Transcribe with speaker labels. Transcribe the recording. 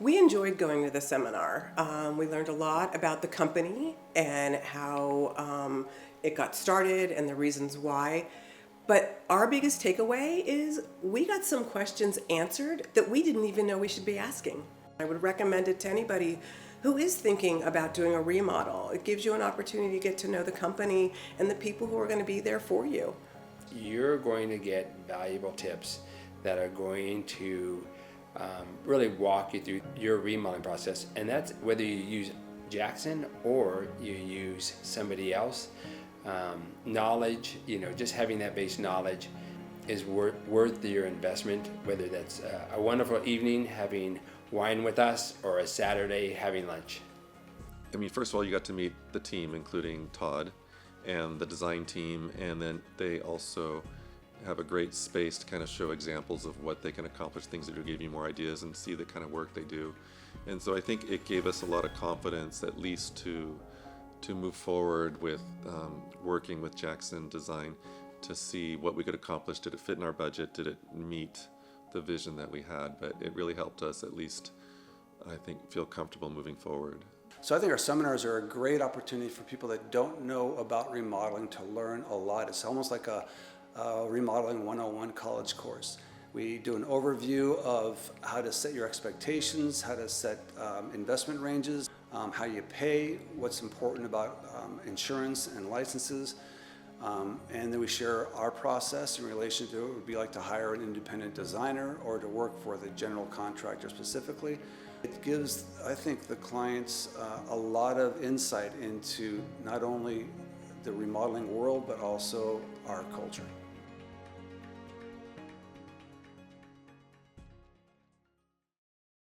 Speaker 1: We enjoyed going to the seminar. We learned a lot about the company and how it got started and the reasons why. But our biggest takeaway is we got some questions answered that we didn't even know we should be asking. I would recommend it to anybody who is thinking about doing a remodel. It gives you an opportunity to get to know the company and the people who are going to be there for you.
Speaker 2: You're going to get valuable tips that are going to really walk you through your remodeling process, and that's whether you use Jackson or you use somebody else. Knowledge, just having that base knowledge is worth your investment, whether that's a wonderful evening having wine with us or a Saturday having lunch.
Speaker 3: I mean, first of all, you got to meet the team, including Todd and the design team, and then they also have a great space to kind of show examples of what they can accomplish, things that will give you more ideas and see the kind of work they do. And so I think it gave us a lot of confidence, at least to move forward with working with Jackson Design to see what we could accomplish. Did it fit in our budget? Did it meet the vision that we had? But it really helped us, at least, I think, feel comfortable moving forward.
Speaker 4: So I think our seminars are a great opportunity for people that don't know about remodeling to learn a lot. It's almost like a Remodeling 101 college course. We do an overview of how to set your expectations, how to set investment ranges, how you pay, what's important about insurance and licenses, and then we share our process in relation to what it would be like to hire an independent designer or to work for the general contractor specifically. It gives, I think, the clients a lot of insight into not only the remodeling world, but also our culture.